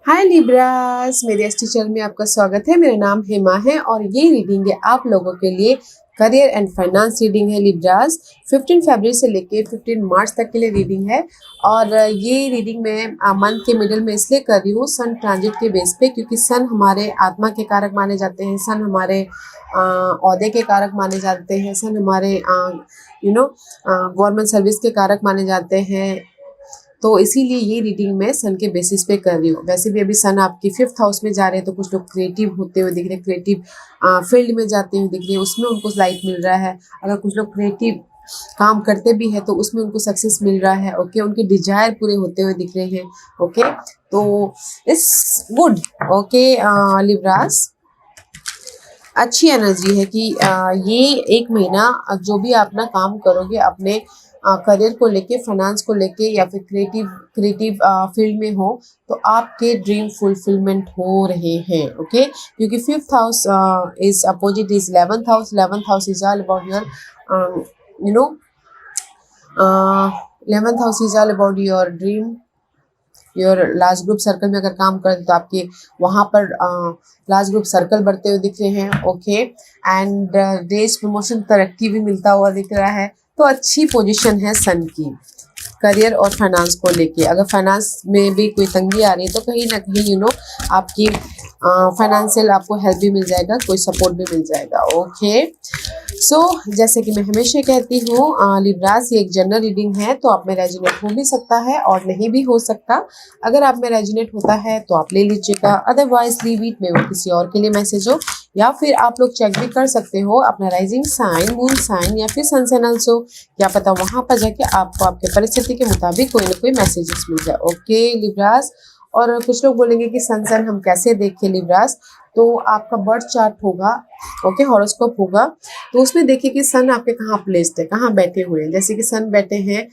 हाय Libras, मेरे Estee channel में आपका स्वागत है। मेरा नाम हेमा है और ये रीडिंग है आप लोगों के लिए करियर एंड फाइनेंस रीडिंग है लिब्रास। 15 फरवरी से लेके 15 मार्च तक के लिए रीडिंग है और ये रीडिंग मैं मंथ के मिडिल में इसलिए कर रही हूँ सन ट्रांजिट के बेस पे, क्योंकि सन हमारे आत्मा के कारक माने जाते हैं, सन हमारे औहदे के कारक माने जाते हैं, सन हमारे गवर्नमेंट सर्विस के कारक माने जाते हैं। तो इसीलिए ये रीडिंग मैं सन के बेसिस पे कर रही हूँ। वैसे भी अभी सन आपकी 5th हाउस में जा रहे हैं, तो कुछ लोग क्रिएटिव होते हुए दिख रहे हैं, क्रिएटिव फील्ड में जाते हुए दिख रहे हैं, उसमें उनको लाइट मिल रहा है। अगर कुछ लोग क्रिएटिव काम करते भी है तो उसमें उनको सक्सेस मिल रहा है। ओके, उनके डिजायर पूरे होते हुए दिख रहे हैं। ओके, तो इट्स गुड। ओके लिब्रास, अच्छी एनर्जी है कि ये एक महीना जो भी आप ना काम करोगे अपने करियर को लेके, फाइनेंस को लेके या फिर क्रिएटिव फील्ड में हो, तो आपके ड्रीम फुलफिलमेंट हो रहे हैं। ओके, क्योंकि 5th house is opposite is 11th house. 11th house is all about your you know 11th house is all about your dream, your last group circle में अगर काम करते तो आपके वहाँ पर लास्ट ग्रुप सर्कल बढ़ते हुए दिख रहे हैं। ओके, एंड रेस प्रमोशन तरक्की भी मिलता हुआ दिख रहा है। तो अच्छी पोजीशन है सन की करियर और फाइनेंस को लेके। अगर फाइनेंस में भी कोई तंगी आ रही है तो कहीं ना कहीं आपकी फाइनेंशियल आपको हेल्प भी मिल जाएगा, कोई सपोर्ट भी मिल जाएगा। ओके, सो जैसे कि मैं हमेशा कहती हूँ लिब्रास, ये एक जनरल रीडिंग है, तो आप में रेजोनेट हो भी सकता है और नहीं भी हो सकता। अगर आप में रेजोनेट होता है तो आप ले लीजिएगा, अदरवाइज लीव इट, में वो किसी और के लिए मैसेज हो। या फिर आप लोग चेक भी कर सकते हो अपना राइजिंग साइन, मून साइन या फिर सन साइन ऑल्सो। क्या पता वहां पर जाके आपको आपके परिस्थिति के मुताबिक कोई ना कोई मैसेजेस मिल जाए। ओके लिब्रास, और कुछ लोग बोलेंगे कि सन साइन हम कैसे देखें लिब्रास, तो आपका बर्थ चार्ट होगा, ओके, हॉरोस्कोप होगा, तो उसमें देखिए कि सन आपके कहाँ प्लेस्ड है, कहाँ बैठे हुए हैं। जैसे कि सन बैठे हैं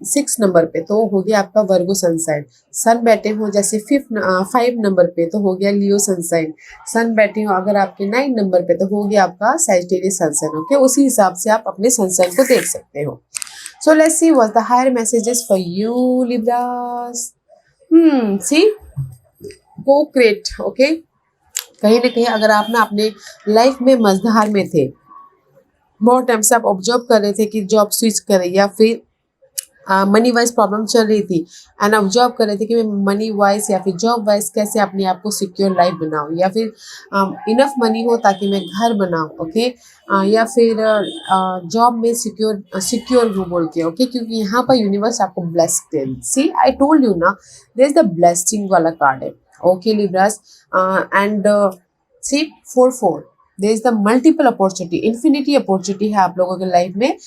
6 नंबर पे तो हो गया आपका वर्गो सन साइन। सन बैठे हो जैसे 5 नंबर पे तो हो गया लियो सन साइन। सन बैठे हो अगर आपके 9 नंबर पे तो हो गया आपका सैजिटेरियस सन साइन। ओके, उसी हिसाब से आप अपने सन साइन को देख सकते हो। So let's see what the higher messages for you Libras. See co-create. Okay, कहीं ना कहीं अगर आप ना अपने लाइफ में मझधार में थे, बहुत टाइम से आप ऑब्जर्व कर रहे थे कि जॉब स्विच करें या फिर मनी वाइज प्रॉब्लम चल रही थी, एंड ऑब्जर्व कर रहे थे कि मैं मनी वाइज या फिर जॉब वाइज कैसे अपने आप को सिक्योर लाइफ बनाऊं, या फिर इनफ मनी हो ताकि मैं घर बनाऊं। ओके, या फिर जॉब में सिक्योर हूँ बोल के। ओके, क्योंकि यहाँ पर यूनिवर्स आपको ब्लेस करें। सी आई टोल्ड यू ना, देयर इज द ब्लेसिंग वाला कार्ड है। Okay Libras, and see 4-4, there is the multiple opportunity, infinity opportunity है आप लोगों के लाइफ में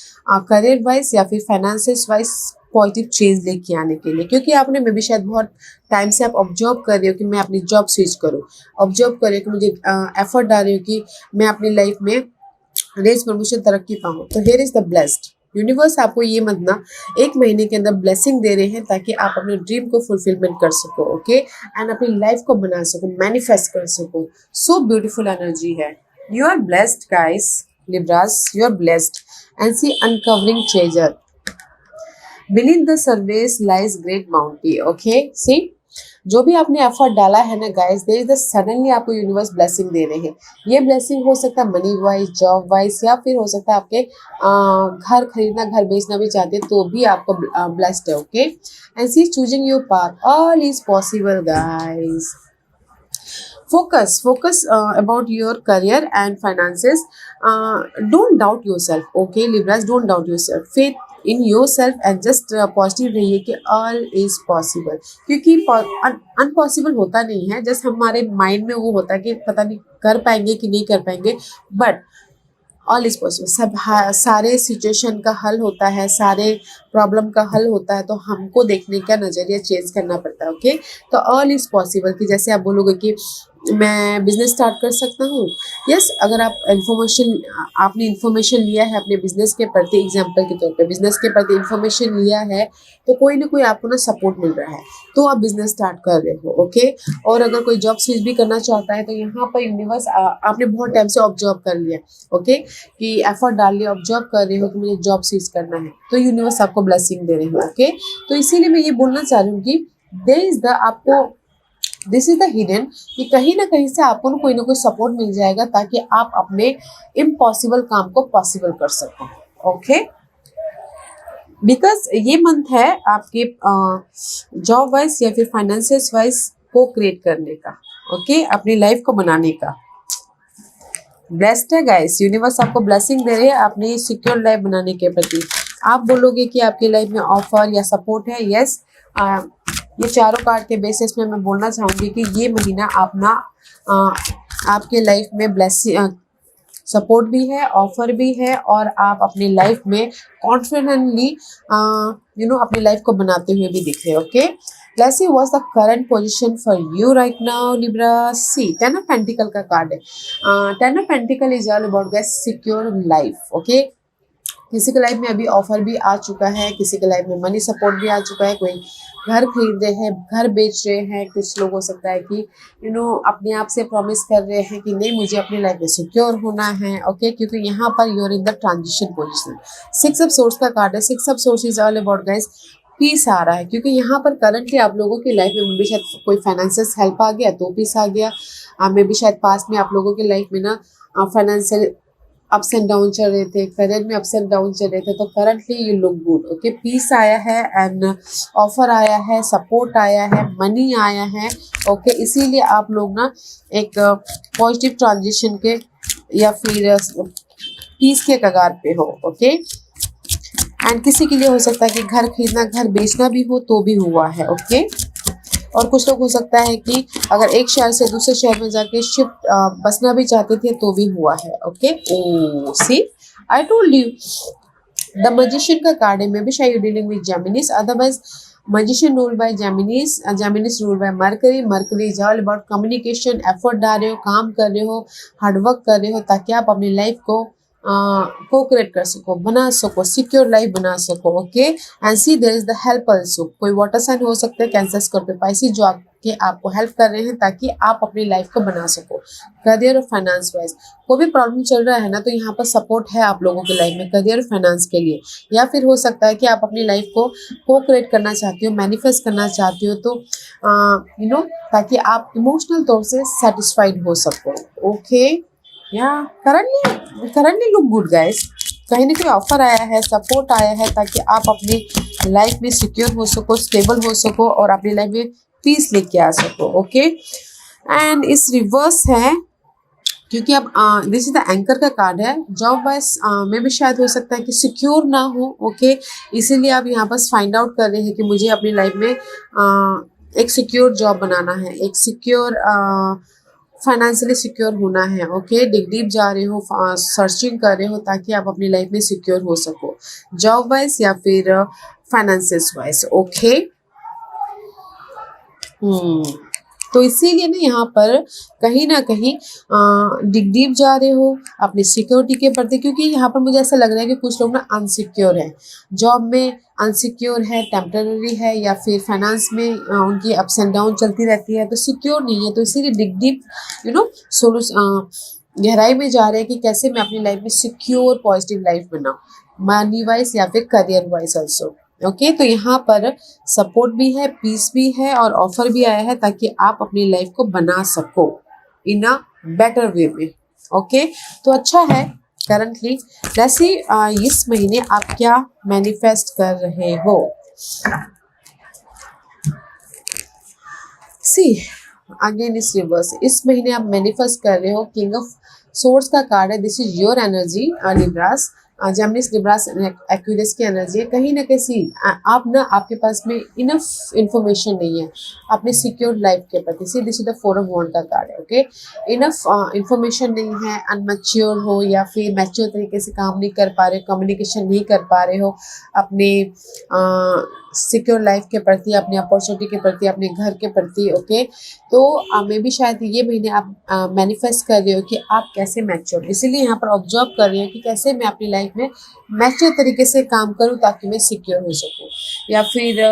करियर वाइज या फिर फाइनेंसिस वाइज पॉजिटिव चेंज लेके आने के लिए। क्योंकि आपने मे भी शायद बहुत टाइम से आप ऑब्जर्व कर रहे हो कि मैं अपनी जॉब स्विच करूँ, ऑब्जर्व कर रहे हो कि मुझे एफर्ट डाल रही हूँ कि मैं अपनी लाइफ में रेस प्रमोशन तरक्की पाऊँ। तो here is the blessed universe, आपको ये मत ना 1 महीने के अंदर ब्लेसिंग दे रहे हैं ताकि आप अपने ड्रीम को फुलफिलमेंट कर सको। ओके, एंड अपनी लाइफ को बना सको, मैनिफेस्ट कर सको। सो ब्यूटीफुल एनर्जी है। You are blessed, guys. Libras, you are blessed. And see, uncovering treasure. Beneath the surface lies great bounty. Okay, see, जो भी आपने एफर्ट डाला है ना guys, there is the suddenly आपको यूनिवर्स ब्लेसिंग दे रहे हैं। ये ब्लेसिंग हो सकता है मनी वाइज, जॉब वाइज, या फिर हो सकता है आपके घर खरीदना, घर बेचना भी चाहते हैं तो भी आपको ब्लेस्ड है। Okay, and see choosing your path, all is possible guys. Focus about your career and finances. Don't doubt yourself. Okay Libras, don't doubt yourself, faith in yourself and just positive रहिए कि all is possible। क्योंकि impossible होता नहीं है, just हमारे mind में वो होता है कि पता नहीं कर पाएंगे कि नहीं कर पाएंगे, बट ऑल इज पॉसिबल। सारे सिचुएशन का हल होता है, सारे प्रॉब्लम का हल होता है, तो हमको देखने का नज़रिया चेंज करना पड़ता है। ओके, तो ऑल इज पॉसिबल कि जैसे आप बोलोगे कि मैं बिजनेस स्टार्ट कर सकता हूँ। यस, अगर आपने इन्फॉर्मेशन लिया है अपने बिजनेस के प्रति, एग्जाम्पल के तौर पे बिजनेस के प्रति इन्फॉर्मेशन लिया है, तो कोई ना कोई आपको ना सपोर्ट मिल रहा है, तो आप बिजनेस स्टार्ट कर रहे हो। ओके, और अगर कोई जॉब स्विच भी करना चाहता है तो यहाँ पर यूनिवर्स आपने बहुत टाइम से ऑब्जर्व कर लिया, ओके, कि एफर्ट डाल लिया, ऑब्जर्व कर रहे हो कि मुझे जॉब स्विच करना है, तो यूनिवर्स आपको ब्लेसिंग दे रहे हो। ओके, तो इसीलिए मैं ये बोलना चाह रही हूँ कि देयर इज द आपको दिस इज द हिडन कि कहीं ना कहीं से आपको ना कोई सपोर्ट मिल जाएगा ताकि आप अपने इम्पॉसिबल काम को पॉसिबल कर सको। ओके, बिकॉज ये मंथ है आपके जॉब वाइज या फिर फाइनेंशियस वाइज को क्रिएट करने का। ओके, अपनी लाइफ को बनाने का। ब्लेस्ड है गाइस, यूनिवर्स आपको ब्लेसिंग दे रहे हैं अपनी सिक्योर लाइफ बनाने के प्रति। आप बोलोगे कि आपकी लाइफ में ऑफर या सपोर्ट है। यस, ये चारों कार्ड के बेसिस में मैं बोलना चाहूंगी कि ये महीना अपना आपके लाइफ में ब्लेसिंग सपोर्ट भी है, ऑफर भी है, और आप अपनी लाइफ में कॉन्फिडेंटली अपनी लाइफ को बनाते हुए भी दिख रहे हो। Okay, let's see what's the current position for you right now, Libra. See, Ten of Pentacle का कार्ड है। Ten of Pentacle is all about guys secure life. Okay, किसी के लाइफ में अभी ऑफर भी आ चुका है, किसी के लाइफ में मनी सपोर्ट भी आ चुका है, कोई घर खरीद रहे हैं, घर बेच रहे हैं, कुछ लोग हो सकता है कि अपने आप से प्रॉमिस कर रहे हैं कि नहीं मुझे अपनी लाइफ में सिक्योर होना है। ओके, क्योंकि यहाँ पर you're in the transition position. Six of swords का कार्ड है। Six of swords is all about guys peace आ रहा है, क्योंकि यहाँ पर करंटली आप लोगों की लाइफ में भी शायद कोई फाइनेंशियल हेल्प आ गया तो पीस आ गया। मे भी शायद पास में आप लोगों की लाइफ में ना फाइनेंशियल अप्स एंड डाउन चल रहे थे, करियर में अप्स एंड डाउन चल रहे थे, तो currently you look good. Okay, peace आया है एंड ऑफर आया है, सपोर्ट आया है, मनी आया है। ओके, इसीलिए आप लोग ना एक पॉजिटिव ट्रांजिशन के या फिर पीस के कगार पे हो। ओके, एंड किसी के लिए हो सकता है कि घर खरीदना, घर बेचना भी हो तो भी हुआ है। ओके, और कुछ लोग हो सकता है कि अगर एक शहर से दूसरे शहर में जाके शिफ्ट बसना भी चाहते थे तो भी हुआ है। Okay, oh see I told you the magician का कार्ड है। मे बी शायद you dealing with Geminis, otherwise magician rule by Geminis, Geminis rule by Mercury. Mercury is all about communication, effort डाल रहे हो, काम कर रहे हो, हार्डवर्क कर रहे हो ताकि आप अपनी लाइफ को क्रिएट कर सको, बना सको, सिक्योर लाइफ बना सको। Okay, and see there is the help also. कोई वाटर साइन हो सकता है, कैंसर, स्कॉर्पियो, पाइसेस, जो आपको हेल्प कर रहे हैं ताकि आप अपनी लाइफ को बना सको। करियर और फाइनेंस वाइज कोई भी प्रॉब्लम चल रहा है ना, तो यहाँ पर सपोर्ट है आप लोगों की लाइफ में करियर और फाइनेंस के लिए। या फिर हो सकता है कि आप अपनी लाइफ को क्रिएट करना चाहती हो, मैनिफेस्ट करना चाहती हो, तो ताकि आप इमोशनल तौर से सेटिस्फाइड हो सको। ओके, या करंटली लुक गुड गाइस। कहीं ना कहीं ऑफर आया है, सपोर्ट आया है ताकि आप अपनी लाइफ में सिक्योर हो सको, स्टेबल हो सको और अपनी लाइफ में पीस लेके आ सको। ओके, एंड इस रिवर्स है क्योंकि अब दिस इज द एंकर का कार्ड है। जॉब वाइज में भी शायद हो सकता है कि सिक्योर ना हो। ओके, इसीलिए आप यहाँ पर फाइंड आउट कर रहे हैं कि मुझे अपनी लाइफ में एक सिक्योर जॉब बनाना है, एक सिक्योर फाइनेंशियली सिक्योर होना है। ओके, डिग डीप जा रहे हो, सर्चिंग कर रहे हो ताकि आप अपनी लाइफ में सिक्योर हो सको, जॉब वाइज या फिर फाइनेंसिस वाइज। ओके, तो इसीलिए ना यहाँ पर कहीं ना कहीं डिग डीप जा रहे हो अपनी सिक्योरिटी के प्रति, क्योंकि यहाँ पर मुझे ऐसा लग रहा है कि कुछ लोग ना अनसिक्योर है, जॉब में अनसिक्योर है, टेम्पररी है, या फिर फाइनेंस में उनकी अप्स एंड डाउन चलती रहती है, तो सिक्योर नहीं है। तो इसीलिए डिग डीप गहराई में जा रहे हैं कि कैसे मैं अपनी लाइफ में सिक्योर पॉजिटिव लाइफ बनाऊँ, मनी वाइज या फिर करियर वाइज ऑल्सो। ओके, तो यहाँ पर सपोर्ट भी है, पीस भी है और ऑफर भी आया है ताकि आप अपनी लाइफ को बना सको इन अ बेटर वे में। ओके, तो अच्छा है करंटली। जैसे इस महीने आप क्या मैनिफेस्ट कर रहे हो। सी अगेन इस रिवर्स, इस महीने आप मैनिफेस्ट कर रहे हो किंग ऑफ सोर्स का कार्ड है। This is your energy Libras, Geminis, Libras, Aquarius की एनर्जी है। कहीं ना कहीं आपके पास में इनफ इंफॉर्मेशन नहीं है अपने सिक्योर लाइफ के प्रति। See this is the four of wands का कार्ड है। ओके, इनफ इंफॉर्मेशन नहीं है, अनमैच्योर हो या फिर मैच्योर तरीके से काम नहीं कर पा रहे हो, कम्युनिकेशन नहीं कर पा रहे हो अपने सिक्योर लाइफ के प्रति, अपनी अपॉर्चुनिटी के प्रति, अपने घर के प्रति। ओके, तो मे भी शायद ये महीने आप मैनिफेस्ट कर रहे हो कि आप कैसे मैच्योर, इसीलिए यहाँ पर ऑब्जर्व कर रहे हो कि कैसे मैं अपनी लाइफ में मैच्योर तरीके से काम करूँ ताकि मैं सिक्योर हो सकूँ, या फिर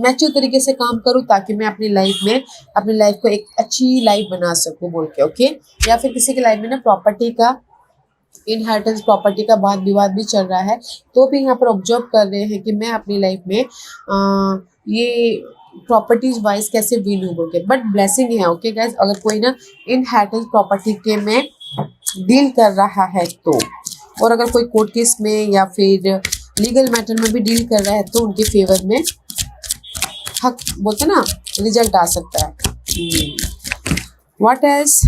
मैच्योर तरीके से काम करूँ ताकि मैं अपनी लाइफ को एक अच्छी लाइफ बना सकूँ बोल के। ओके, या फिर किसी की लाइफ में ना प्रॉपर्टी का इनहेरिटेंस, प्रॉपर्टी का वाद विवाद भी चल रहा है, तो भी यहाँ पर ऑब्जर्व कर रहे हैं कि मैं अपनी लाइफ में ये प्रॉपर्टीज वाइज कैसे विन होगे, बट ब्लेसिंग है। ओके गाइज, अगर कोई ना इनहेरिटेंस प्रॉपर्टी के में डील कर रहा है तो, और अगर कोई कोर्ट केस में या फिर लीगल मैटर में भी डील कर रहा है तो उनके फेवर में हक बोलते ना रिजल्ट आ सकता है। What else,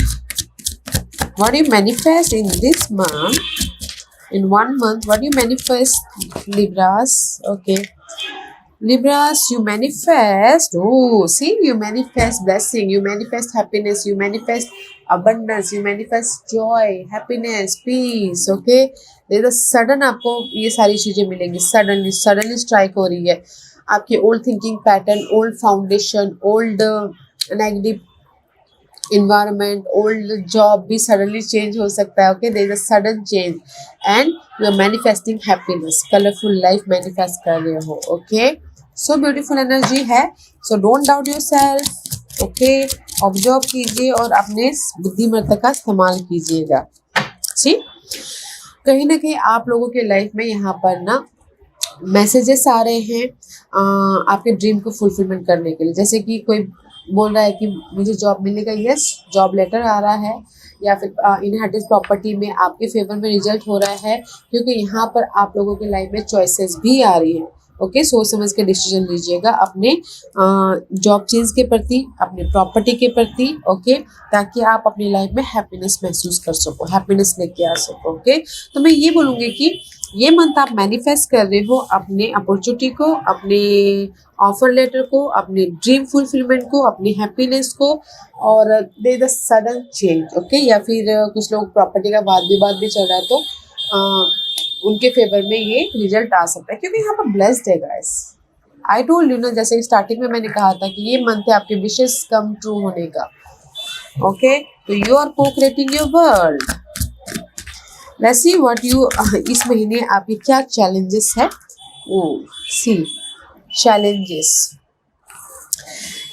what you manifest in this month, in 1 month, what do you manifest, Libras? Okay, Libras, you manifest, oh see, you manifest blessing, you manifest happiness, you manifest abundance, you manifest joy, happiness, peace. Okay, there's a sudden आपको ये सारी चीजें मिलेंगी, suddenly strike हो रही है। आपकी old thinking pattern, old foundation, old negative environment, old job भी suddenly change हो सकता है। Okay, there is a sudden change and you are manifesting happiness, colorful life manifest कर रहे हो। Okay, so beautiful energy है, so don't doubt yourself। Okay, observe कीजिए और अपने बुद्धिमत्ता का इस्तेमाल कीजिएगा। सी, कहीं ना कहीं आप लोगों के लाइफ में यहाँ पर ना मैसेजेस आ रहे हैं आपके ड्रीम को फुलफिलमेंट करने के लिए। जैसे कि कोई बोल रहा है कि मुझे जॉब मिलेगा, यस, जॉब लेटर आ रहा है, या फिर इनहेरिटेंस प्रॉपर्टी में आपके फेवर में रिजल्ट हो रहा है, क्योंकि यहाँ पर आप लोगों के लाइफ में चॉइसेस भी आ रही हैं। ओके, सोच समझ के डिसीजन लीजिएगा अपने जॉब चेंज के प्रति, अपने प्रॉपर्टी के प्रति। ओके, ताकि आप अपनी लाइफ में हैप्पीनेस महसूस कर सको, हैप्पीनेस लेके आ सको। ओके, तो मैं ये बोलूँगी कि ये मंथ आप मैनिफेस्ट कर रहे हो अपने अपॉर्चुनिटी को, अपने ऑफर लेटर को, अपने ड्रीम फुलफिलमेंट को, अपनी हैप्पीनेस को, और दे द सडन चेंज। ओके, या फिर कुछ लोग प्रॉपर्टी का वाद विवाद भी चल रहा है तो उनके फेवर में ये रिजल्ट आ सकता है, क्योंकि यहाँ पर ब्लेस्ड है गाइस। आई टोल्ड यू ना, जैसे स्टार्टिंग में मैंने कहा था कि ये मंथ है आपके विशेस कम ट्रू होने का। ओके, तो यू आर को creating your world. Let's see what you, इस महीने आपके क्या चैलेंजेस है। ओ सी,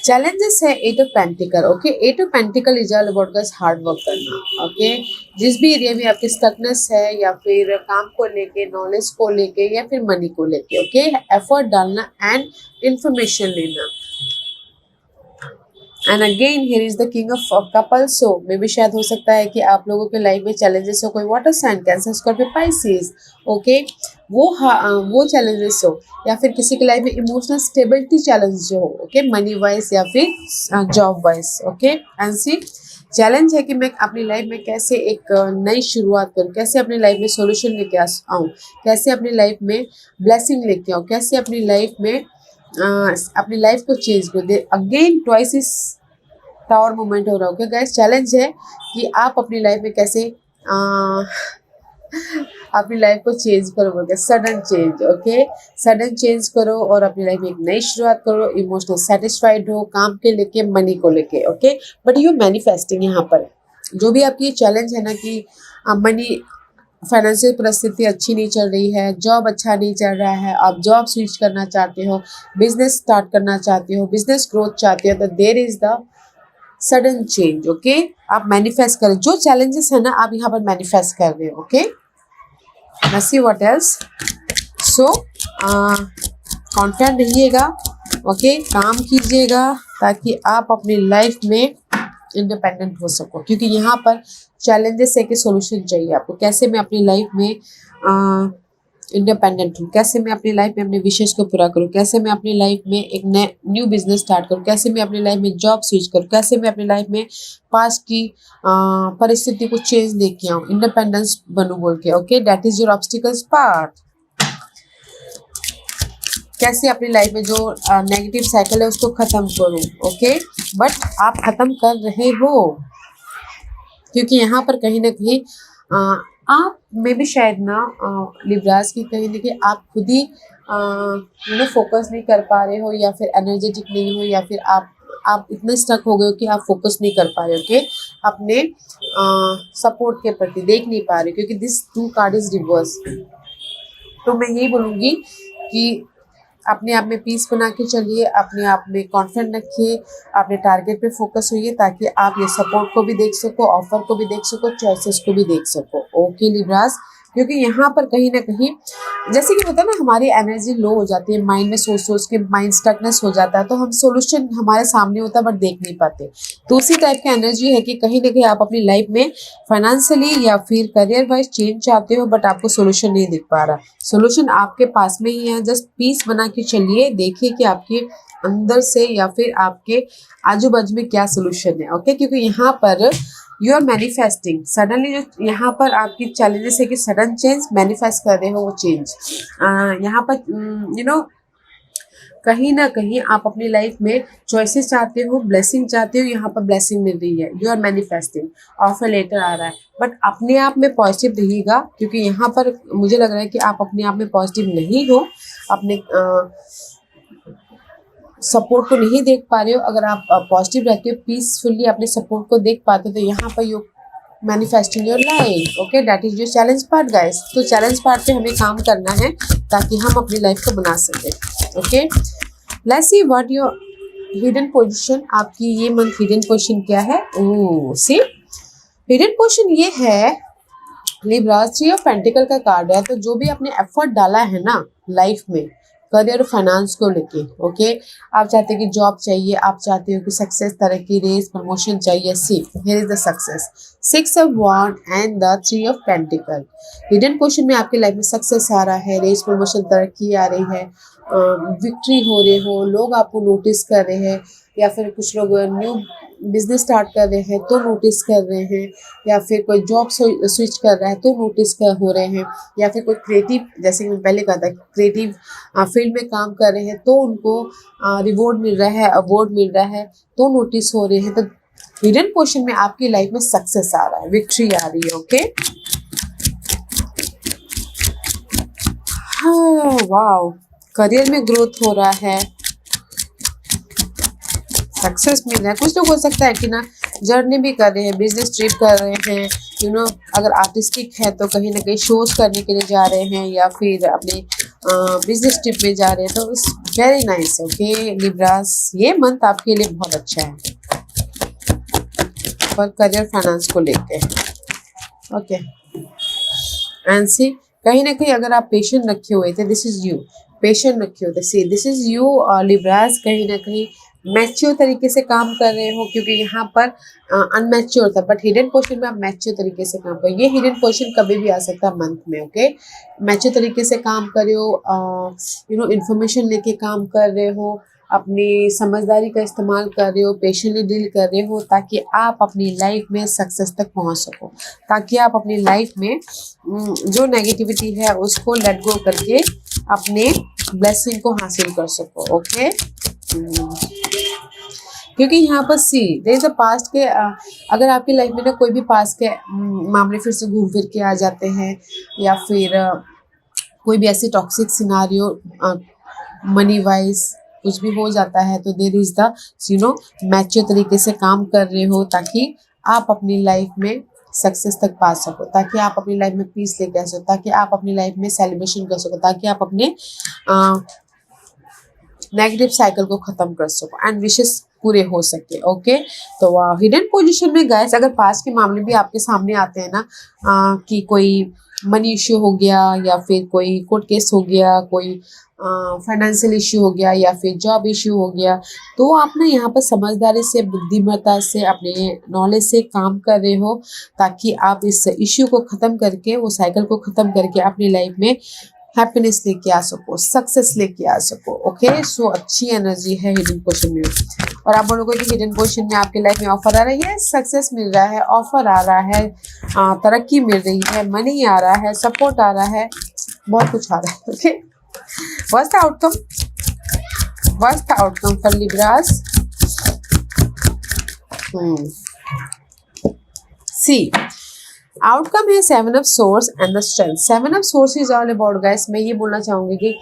चैलेंजेस है 8 of pentacle. Okay, 8 of pentacle is all about guys hard work करना। ओके, जिस भी एरिया में आपकी स्टकनेस है, या फिर काम को लेके, नॉलेज को लेके, या फिर मनी को लेके, ओके, एफर्ट डालना एंड इंफॉर्मेशन लेना। And again here is the king of cups, so maybe शायद हो सकता है कि आप लोगों के लाइफ में चैलेंजेस हो, कोई water sign, cancer, Scorpio, Pisces. Okay, वो चैलेंजेस हो, या फिर किसी के लाइफ में इमोशनल स्टेबिलिटी चैलेंज जो हो। ओके, मनी वाइज या फिर job wise. Okay, and see, challenge है कि मैं अपनी लाइफ में कैसे एक नई शुरुआत करूँ, कैसे अपनी लाइफ में सॉल्यूशन लेके आऊँ, कैसे अपनी लाइफ में ब्लेसिंग लेके आऊँ, कैसे अपनी लाइफ में अपनी लाइफ को चेंज कर दे। अगेन ट्वाइस इस टावर मूवमेंट हो रहा है। गाइस, चैलेंज है कि आप अपनी लाइफ में कैसे अपनी लाइफ को चेंज करोगे, sudden change. Okay, sudden change करो और अपनी लाइफ में एक नई शुरुआत करो, इमोशनल सेटिस्फाइड हो, काम के लेके, मनी को लेके। ओके, बट यू मैनिफेस्टिंग यहाँ पर जो भी आपकी चैलेंज है ना कि मनी, फाइनेंशियल परिस्थिति अच्छी नहीं चल रही है, जॉब अच्छा नहीं चल रहा है, आप जॉब स्विच करना चाहते हो, बिजनेस स्टार्ट करना चाहते हो, बिजनेस ग्रोथ चाहते हो, तो there is the sudden change. Okay, आप मैनिफेस्ट करें जो चैलेंजेस है ना, आप यहाँ पर मैनिफेस्ट कर रहे हो। Okay, let's see what else. So confident रहिएगा। ओके, काम कीजिएगा ताकि आप अपनी लाइफ में इंडिपेंडेंट हो सको, क्योंकि यहाँ पर चैलेंजेस है कि सोल्यूशन चाहिए आपको। कैसे मैं अपनी लाइफ में इंडिपेंडेंट हूँ, कैसे मैं अपनी लाइफ में अपने विशेष को पूरा करूँ, कैसे मैं अपनी लाइफ में एक न्यू बिजनेस स्टार्ट करूँ, कैसे मैं अपनी लाइफ में जॉब स्विच करूँ, कैसे मैं अपनी लाइफ में पास्ट की परिस्थिति को चेंज लेके आऊँ, इंडिपेंडेंस बनूँ बोल के। Okay, that is your obstacles part. कैसे अपनी लाइफ में जो नेगेटिव साइकिल है उसको खत्म करूँ। ओके, बट आप खत्म कर रहे हो, क्योंकि यहाँ पर कहीं ना कहीं आप में भी शायद ना लिब्रास की कहीं ना कहीं आप खुद ही फोकस नहीं कर पा रहे हो, या फिर एनर्जेटिक नहीं हो, या फिर आप इतने स्टक हो गए हो कि आप फोकस नहीं कर पा रहे हो कि अपने सपोर्ट के प्रति देख नहीं पा रहे, क्योंकि दिस 2 कार्ड इज रिवर्स। तो मैं यही बोलूँगी कि अपने आप में पीस बना के चलिए, अपने आप में कॉन्फिडेंट रखिए, अपने टारगेट पे फोकस होइए, ताकि आप ये सपोर्ट को भी देख सको, ऑफर को भी देख सको, चॉइसेस को भी देख सको। ओके लिब्रास, क्योंकि यहाँ पर कहीं ना कहीं जैसे कि होता है ना, हमारी एनर्जी लो हो जाती है, माइंड में सोच सोच के माइंड स्टकनेस हो जाता है, तो हम सोल्यूशन हमारे सामने होता है बट देख नहीं पाते। तो उसी टाइप की एनर्जी है कि कहीं ना कहीं आप अपनी लाइफ में फाइनेंशियली या फिर करियर वाइज चेंज चाहते हो, बट आपको सोल्यूशन नहीं दिख पा रहा। सोल्यूशन आपके पास में ही है, जस्ट पीस बना के चलिए, देखिए कि आपके अंदर से या फिर आपके आजू बाजू में क्या सोल्यूशन है। ओके, क्योंकि यहाँ पर यू आर मैनिफेस्टिंग सडनली, जो यहाँ पर आपकी चैलेंजेस है कि सडन चेंज मैनिफेस्ट कर रहे हो, वो चेंज यहाँ पर कहीं ना कहीं आप अपनी लाइफ में चॉइसेस चाहते हो, ब्लेसिंग चाहते हो, यहाँ पर ब्लेसिंग मिल रही है, you are manifesting, offer letter आ रहा है, बट अपने आप में पॉजिटिव रहिएगा, क्योंकि यहाँ पर मुझे लग रहा है कि आप अपने आप में पॉजिटिव नहीं हो, अपने सपोर्ट को नहीं देख पा रहे हो। अगर आप पॉजिटिव रहते हो, पीसफुली अपने सपोर्ट को देख पाते हो, तो यहाँ पर you manifesting your life. Okay, that is your challenge part guys. तो चैलेंज पार्ट पे हमें काम करना है ताकि हम अपनी लाइफ को बना सकें। Okay, let's see what your hidden position, आपकी ये मंथ हिडन पोजीशन क्या है। ओह सी, हिडन पोजीशन ये है लिब्रा, थ्री ऑफ पेंटिकल का कार्ड है। तो जो भी आपने एफर्ट डाला है ना लाइफ में, करियर और फाइनेंस को लेके, ओके, आप चाहते हो कि जॉब चाहिए, आप चाहते हो कि सक्सेस, तरक्की, रेस, प्रमोशन चाहिए। See here is the success, six of wand and the three of pentacle. Hidden position में आपकी लाइफ में सक्सेस आ रहा है, रेस, प्रमोशन, तरक्की आ रही है, विक्ट्री हो रहे हो, लोग आपको नोटिस कर रहे हैं, या फिर कुछ लोग न्यू बिजनेस स्टार्ट कर रहे हैं तो नोटिस कर रहे हैं, या फिर कोई जॉब स्विच कर रहा है तो नोटिस हो रहे हैं, या फिर कोई क्रिएटिव, जैसे कि मैंने पहले कहा था, क्रिएटिव फील्ड में काम कर रहे हैं तो उनको रिवॉर्ड मिल रहा है, अवार्ड मिल रहा है तो नोटिस हो रहे हैं। तो हिडन पोजीशन में आपकी लाइफ में सक्सेस आ रहा है, विक्ट्री आ रही है। ओके, हाँ वाओ, करियर में ग्रोथ हो रहा है, सक्सेस मिल रहा है। कुछ लोग हो सकता है कि ना जर्नी भी कर रहे हैं, बिजनेस ट्रिप कर रहे हैं, यू नो, अगर आर्टिस्टिक है तो कहीं ना कहीं शोज करने के लिए जा रहे हैं, या फिर अपने बिजनेस ट्रिप में जा रहे हैं। तो it's very nice. Okay Libras, ये मंथ आपके लिए बहुत अच्छा है पर करियर फाइनेंस को लेके। ओके, एंड सी, कहीं ना कहीं अगर आप पेशेंट रखे हुए थे, दिस इज यू, पेशेंट रखे होते, सी दिस इज यू लिब्रास, कहीं ना कहीं मैच्योर तरीके से काम कर रहे हो, क्योंकि यहाँ पर अनमैच्योर था, बट हिडन पोजीशन में आप मैच्योर तरीके से काम करो। ये हिडन पोजीशन कभी भी आ सकता है मंथ में। ओके, मैच्योर तरीके से काम कर रहे हो, यू नो, इन्फॉर्मेशन लेके काम कर रहे हो, अपनी समझदारी का इस्तेमाल कर रहे हो, पेशेंटली डील कर रहे हो, ताकि आप अपनी लाइफ में सक्सेस तक पहुँच सको, ताकि आप अपनी लाइफ में जो नेगेटिविटी है उसको लेट गो करके अपने ब्लेसिंग को हासिल कर सको। ओके, क्योंकि यहाँ पर सी देयर इज अ पास्ट के, अगर आपकी लाइफ में ना कोई भी पास्ट के मामले फिर से घूम फिर के आ जाते हैं, या फिर कोई भी ऐसी टॉक्सिक सिनारियो मनी वाइज कुछ भी हो जाता है, तो there is the, you know, mature तरीके से काम कर रहे हो ताकि आप अपनी लाइफ में सक्सेस तक पा सको, ताकि आप अपनी लाइफ में पीस लेके आ सको, ताकि आप अपनी लाइफ में सेलिब्रेशन कर सको, ताकि आप अपने नेगेटिव साइकिल को खत्म कर सको एंड विशेस पूरे हो सके। ओके, तो हिडन पोजीशन में गाइस, अगर पास के मामले भी आपके सामने आते हैं ना, कि कोई मनी इश्यू हो गया, या फिर कोई कोर्ट केस हो गया, कोई फाइनेंशियल इश्यू हो गया, या फिर जॉब इश्यू हो गया, तो आप ना यहाँ पर समझदारी से, बुद्धिमत्ता से, अपने नॉलेज से काम कर रहे हो, ताकि आप इस इश्यू को ख़त्म करके, वो साइकिल को ख़त्म करके अपनी लाइफ में हैप्पीनेस लेके आ सको, सक्सेस लेके आ सको। ओके, सो अच्छी एनर्जी है हिडन पोजीशन में। और आप बोलोगे कि हिडन पोजीशन में आपकी लाइफ में ऑफर आ रही है, सक्सेस मिल रहा है, ऑफर आ रहा है, तरक्की मिल रही है, मनी आ रहा है, सपोर्ट आ रहा है, बहुत कुछ आ रहा है। Okay, what's the outcome, what's the outcome for Libras. See, outcome है seven of swords and the strength. Seven of swords is all about guys, मैं ये बोलना चाहूंगी कि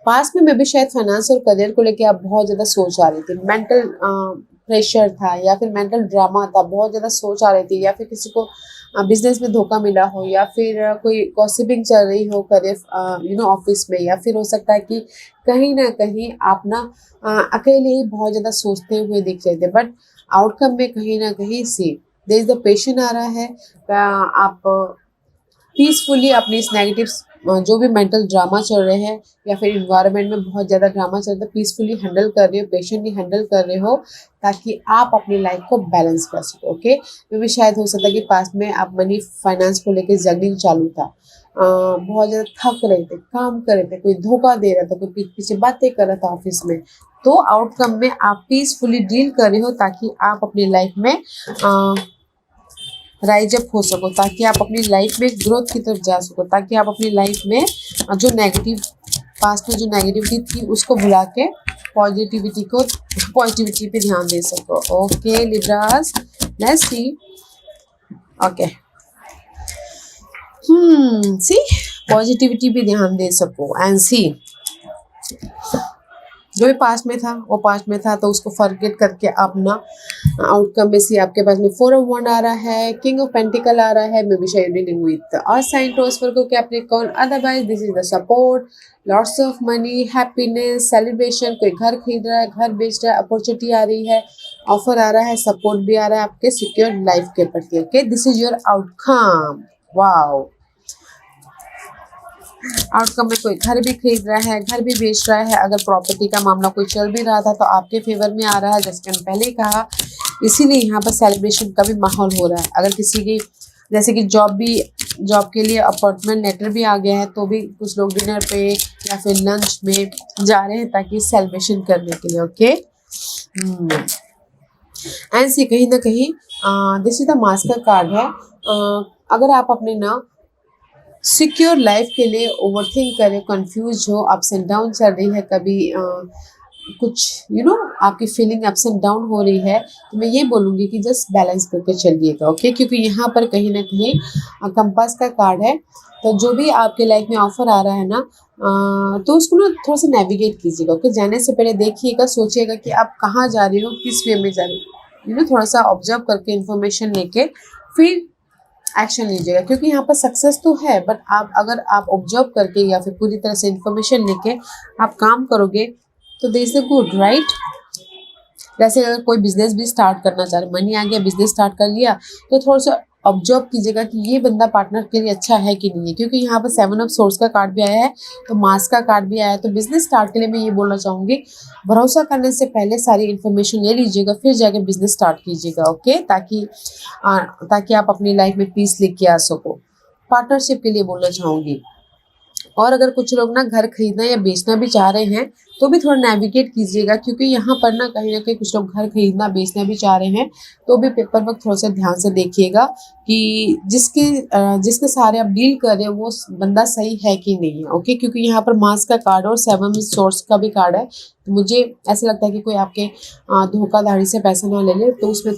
पास में भी शायद फाइनेंस और करियर को लेके आप बहुत ज़्यादा सोच आ रही थी, मेंटल प्रेशर था, या फिर मेंटल ड्रामा था, बहुत ज़्यादा सोच आ रही थी, या फिर किसी को बिजनेस में धोखा मिला हो, या फिर कोई गॉसिपिंग चल रही हो करियर, यू नो, ऑफिस में, या फिर हो सकता है कि कहीं ना कहीं आप ना अकेले ही बहुत ज़्यादा सोचते हुए दिख रहे थे, बट आउटकम में कहीं ना कहीं सी देयर इज द पेशेंस आ रहा है, आप पीसफुली अपनी इस नेगेटिव जो भी मेंटल ड्रामा चल रहे हैं या फिर इन्वायरमेंट में बहुत ज़्यादा ड्रामा चल रहा है, पीसफुली हैंडल कर रहे हो, पेशेंटली हैंडल कर रहे हो, ताकि आप अपनी लाइफ को बैलेंस कर सको। ओके, मे भी शायद हो सकता है कि पास्ट में आप मनी फाइनेंस को लेकर जर्निंग चालू था, बहुत ज़्यादा थक रहे थे, काम कर रहे थे, कोई धोखा दे रहा था, कोई पीठ पीछे बातें कर रहा था ऑफिस में, तो आउटकम में आप पीसफुली डील कर रहे हो ताकि आप अपनी लाइफ में राइज अप हो सको, ताकि आप अपनी लाइफ में ग्रोथ की तरफ जा सको, ताकि आप अपनी लाइफ में जो नेगेटिव पास्ट में जो नेगेटिविटी थी उसको भुला के पॉजिटिविटी पे ध्यान दे सको। Okay Libras, let's see. Okay, see positivity पे ध्यान दे सको एंड सी जो भी पास्ट में था वो पास्ट में था, तो उसको फॉरगेट करके अपना आउटकम में सी आपके पास में 4 ऑफ वंड आ रहा है, किंग ऑफ पेंटिकल आ रहा है, मे बी शायद dealing with earth sign transfer को Capricorn, otherwise this is the support, lots of money, happiness, celebration, कोई घर खरीद रहा है, घर बेच रहा है, अपॉर्चुनिटी आ रही है, ऑफर आ रहा है, सपोर्ट भी आ रहा है आपके सिक्योर लाइफ के प्रति। Okay, this is your outcome. Wow, outcome में कोई घर भी खरीद रहा है, घर भी बेच रहा है, अगर प्रॉपर्टी का मामला कोई चल भी रहा था तो आपके फेवर में आ रहा है, जैसे मैंने पहले ही कहा, इसीलिए यहाँ पर सेलिब्रेशन का भी माहौल हो रहा है। अगर किसी की जैसे कि जॉब के लिए अपॉइंटमेंट लेटर भी आ गया है, तो भी कुछ लोग डिनर पे या फिर लंच में जा रहे हैं ताकि सेलिब्रेशन करने के लिए। ओके, एंड सी कहीं ना कहीं this is the master card है। अगर आप अपने ना सिक्योर लाइफ के लिए ओवरथिंक करें, कंफ्यूज हो, अप्स एंड डाउन चल रही है, कभी कुछ आपकी फीलिंग अप्स एंड डाउन हो रही है, तो मैं ये बोलूँगी कि जस्ट बैलेंस करके चलिएगा। ओके, क्योंकि यहाँ पर कहीं ना कहीं कंपास का कार्ड है, तो जो भी आपके लाइफ में ऑफर आ रहा है ना, तो उसको ना थोड़ा सा नेविगेट कीजिएगा। ओके, जाने से पहले देखिएगा, सोचिएगा कि आप कहाँ जा रहे हो, किस वे में जा रहे हो, थोड़ा सा ऑब्जर्व करके इन्फॉर्मेशन लेके फिर एक्शन लीजिएगा। क्योंकि यहाँ पर सक्सेस तो है, बट अगर आप ऑब्जर्व करके या फिर पूरी तरह से इन्फॉर्मेशन लेके आप काम करोगे तो दे इज द गुड, राइट। जैसे अगर कोई बिजनेस भी स्टार्ट करना चाह रहे, मनी आ गया, बिजनेस स्टार्ट कर लिया, तो थोड़ा सा ऑब्जर्व कीजिएगा कि ये बंदा पार्टनर के लिए अच्छा है कि नहीं है, क्योंकि यहाँ पर 7 ऑफ सोर्स का कार्ड भी आया है, तो मास का कार्ड भी आया है। तो बिजनेस स्टार्ट के लिए मैं ये बोलना चाहूँगी, भरोसा करने से पहले सारी इन्फॉर्मेशन ले लीजिएगा, फिर जाके बिजनेस स्टार्ट कीजिएगा। ओके, ताकि आप अपनी लाइफ में पीस लेके आ सको। पार्टनरशिप के लिए बोलना चाहूँगी। और अगर कुछ लोग ना घर खरीदना या बेचना भी चाह रहे हैं, तो भी थोड़ा नेविगेट कीजिएगा, क्योंकि यहाँ पर ना कहीं कुछ लोग घर खरीदना बेचना भी चाह रहे हैं, तो भी पेपर वर्क थोड़ा सा ध्यान से देखिएगा कि जिसके सारे आप डील कर रहे हो वो बंदा सही है कि नहीं है। ओके, क्योंकि यहाँ पर मास का कार्ड और 7 सोर्स का भी कार्ड है, तो मुझे ऐसा लगता है कि कोई आपके धोखाधड़ी से पैसा ना ले ले, तो उसमें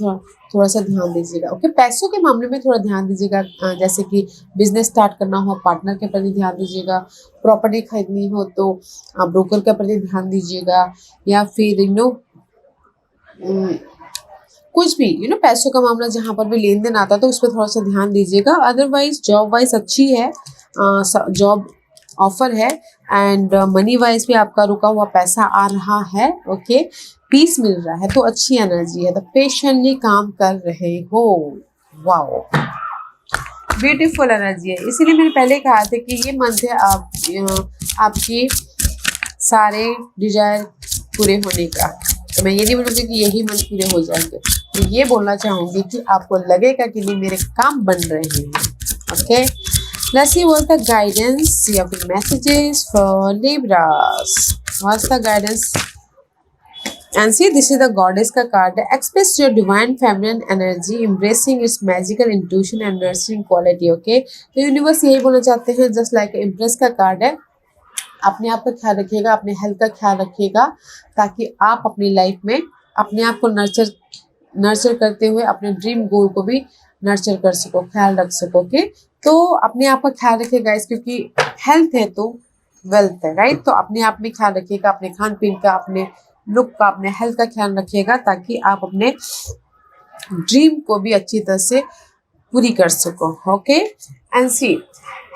थोड़ा सा ध्यान दीजिएगा। ओके, पैसों के मामले में थोड़ा ध्यान दीजिएगा, जैसे कि बिजनेस स्टार्ट करना हो, पार्टनर के प्रति ध्यान दीजिएगा, प्रॉपर्टी खरीदनी हो तो ब्रोकर के प्रति ध्यान दीजिएगा, या फिर कुछ भी पैसों का मामला जहाँ पर भी लेन देन आता है तो उस पर थोड़ा सा ध्यान दीजिएगा। अदरवाइज जॉब वाइज अच्छी है, जॉब ऑफर है, एंड मनी वाइज भी आपका रुका हुआ पैसा आ रहा है। ओके, पीस मिल रहा है, तो अच्छी एनर्जी है, तो पेशेंटली काम कर रहे हो। वाओ, ब्यूटीफुल एनर्जी है। इसीलिए मैंने पहले कहा था कि ये मंथ है आपकी सारे डिजायर पूरे होने का। तो मैं ये नहीं बोलूँगी कि यही मंथ पूरे हो जाएंगे, तो ये बोलना चाहूँगी कि आपको लगेगा कि नहीं मेरे काम बन रहे हैं। Okay, let's see what the guidance या फिर messages for Libras. What's the guidance? And see, this is the goddess का कार्ड है। Express your divine feminine energy, embracing its magical intuition and nurturing quality. Okay, तो universe यही बोलना चाहते हैं, just like impress का कार्ड है। अपने आप का ख्याल रखिएगा, अपने हेल्थ का ख्याल रखिएगा, ताकि आप अपनी लाइफ में अपने आप को नर्चर करते हुए अपने ड्रीम गोल को भी नर्चर कर सको, ख्याल रख सको। ओके, तो अपने आप का ख्याल रखिएगा, क्योंकि हेल्थ है तो वेल्थ है, राइट। तो अपने आप में ख्याल रखिएगा, अपने खान पीन का, अपने लुक का, अपने हेल्थ का ख्याल रखिएगा, ताकि आप अपने ड्रीम को भी अच्छी तरह से पूरी कर सको। Okay, and see,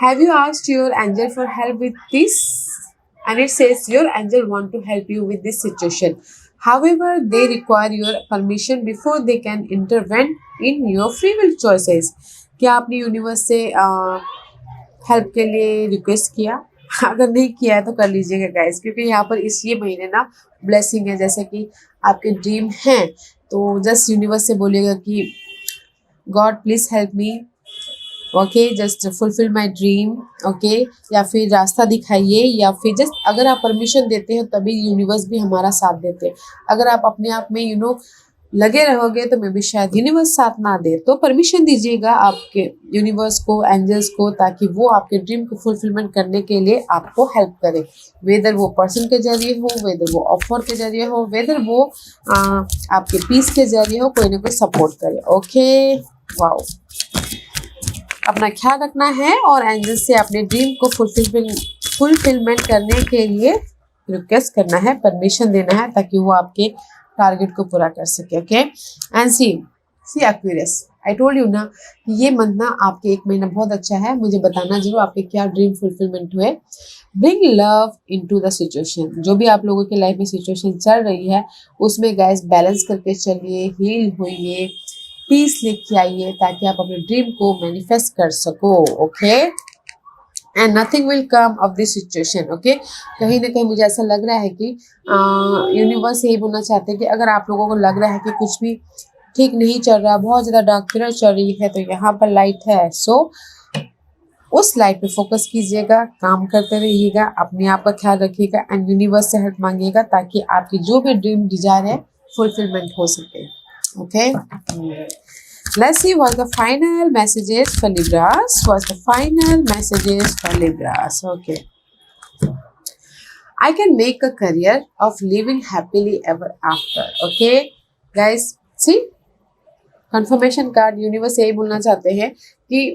have you asked your angel for help with this, and it says your angel want to help you with this situation, however they require your permission before they can intervene in your free will choices। क्या आपने universe से help के लिए request किया। अगर नहीं किया है तो कर लीजिएगा गाइस, क्योंकि यहाँ पर इस ये महीने ना ब्लेसिंग है। जैसे कि आपके ड्रीम हैं तो जस्ट यूनिवर्स से बोलिएगा कि God please help me, okay, just fulfil my dream, okay, या फिर रास्ता दिखाइए, या फिर जस्ट अगर आप परमिशन देते हो तभी यूनिवर्स भी हमारा साथ देते हैं। अगर आप अपने आप में लगे रहोगे तो मे भी शायद यूनिवर्स साथ ना दे। तो परमिशन दीजिएगा आपके यूनिवर्स को, एंजल्स को, ताकि वो आपके ड्रीम को फुलफिलमेंट करने के लिए आपको हेल्प करे। वेदर वो पर्सन के जरिए हो, वेदर वो ऑफर के जरिए हो, वेदर वो आपके पीस के जरिए हो, कोई ना कोई सपोर्ट करे। Okay, wow. अपना ख्याल रखना है और एंजल से अपने ड्रीम को फुलफिलमेंट करने के लिए रिक्वेस्ट करना है, परमिशन देना है, ताकि वो आपके टारगेट को पूरा कर सके। Okay, and see Aquarius, I told you ना ये मंथ ना आपके 1 महीना बहुत अच्छा है। मुझे बताना जरूर आपके क्या ड्रीम फुलफिलमेंट हुए। Bring love into the situation. जो भी आप लोगों के लाइफ में सिचुएशन चल रही है उसमें गाइस बैलेंस करके चलिए, हील होइए, पीस लेके आइए, ताकि आप अपने ड्रीम को मैनिफेस्ट कर सको। Okay, and nothing will come of this situation. Okay, कहीं ना कहीं मुझे ऐसा लग रहा है कि यूनिवर्स यही बोलना चाहते हैं कि अगर आप लोगों को लग रहा है कि कुछ भी ठीक नहीं चल रहा, बहुत ज़्यादा डार्क पीरियड चल रही है, तो यहाँ पर लाइट है। सो उस लाइट पे फोकस कीजिएगा, काम करते रहिएगा, अपने आप का ख्याल रखिएगा एंड यूनिवर्स से हेल्प मांगिएगा, ताकि आपकी जो भी ड्रीम डिजायर है फुलफिलमेंट हो सके। Okay, let's see what the final messages for Libras. What's the final messages for Libras? Okay. I can make a career of living happily ever after. Okay, guys, see confirmation card. Universe यही बोलना चाहते हैं कि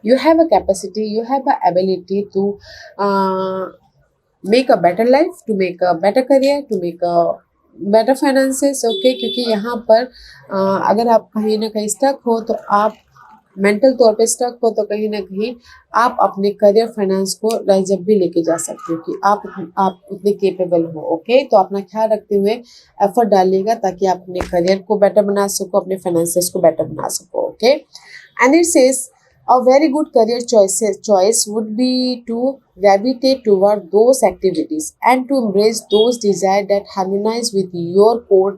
you have a capacity, you have a ability to make a better life, to make a better career, to make a better finances. Okay, क्योंकि यहाँ पर अगर आप कहीं ना कहीं स्टक हो तो आप मेंटल तौर पे स्टक हो तो कहीं ना कहीं आप अपने करियर फाइनेंस को राइजअप भी लेके जा सकते हो कि आप उतने केपेबल हो। ओके, तो अपना ख्याल रखते हुए एफर्ट डालिएगा ताकि आप अपने करियर को बेटर बना सको, अपने फाइनेंसेस को बेटर बना सको। Okay, and it says a very good career choice would be to gravitate toward those activities and to embrace those desires that harmonize with your core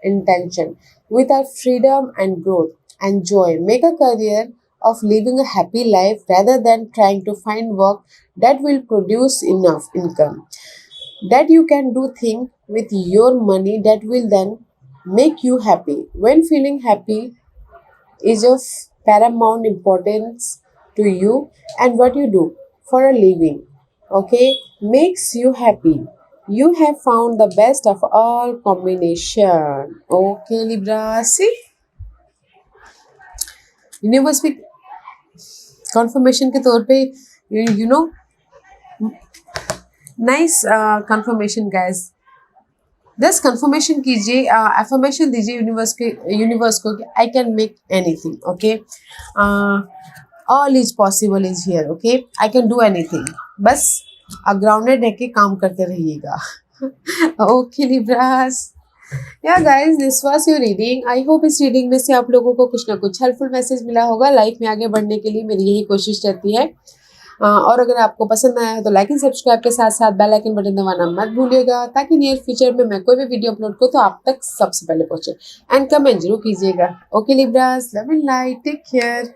intention, with our freedom and growth and joy. Make a career of living a happy life rather than trying to find work that will produce enough income that you can do things with your money that will then make you happy. When feeling happy is of paramount importance to you and what you do for a living, okay, makes you happy, you have found the best of all combination. Okay, Libra, see universe भी confirmation के तौर पे you know nice confirmation guys. Just confirmation कीजिए, affirmation दीजिए universe को कि I can make anything. Okay, all is possible is here. Okay, I can do anything. बस grounded रह के काम करते रहिएगा। ओके लिब्रास, या guys, this was your reading. I hope इस रीडिंग में से आप लोगों को कुछ ना कुछ हेल्पफुल मैसेज मिला होगा। लाइफ में आगे बढ़ने के लिए मेरी यही कोशिश रहती है। और अगर आपको पसंद आया है तो लाइक एंड सब्सक्राइब के साथ साथ बेल आइकन बटन दबाना मत भूलिएगा, ताकि नियर फ्यूचर में मैं कोई भी वीडियो अपलोड करूँ तो आप तक सबसे पहले पहुंचे। एंड कमेंट जरूर कीजिएगा। Okay Libras, love and light, take care.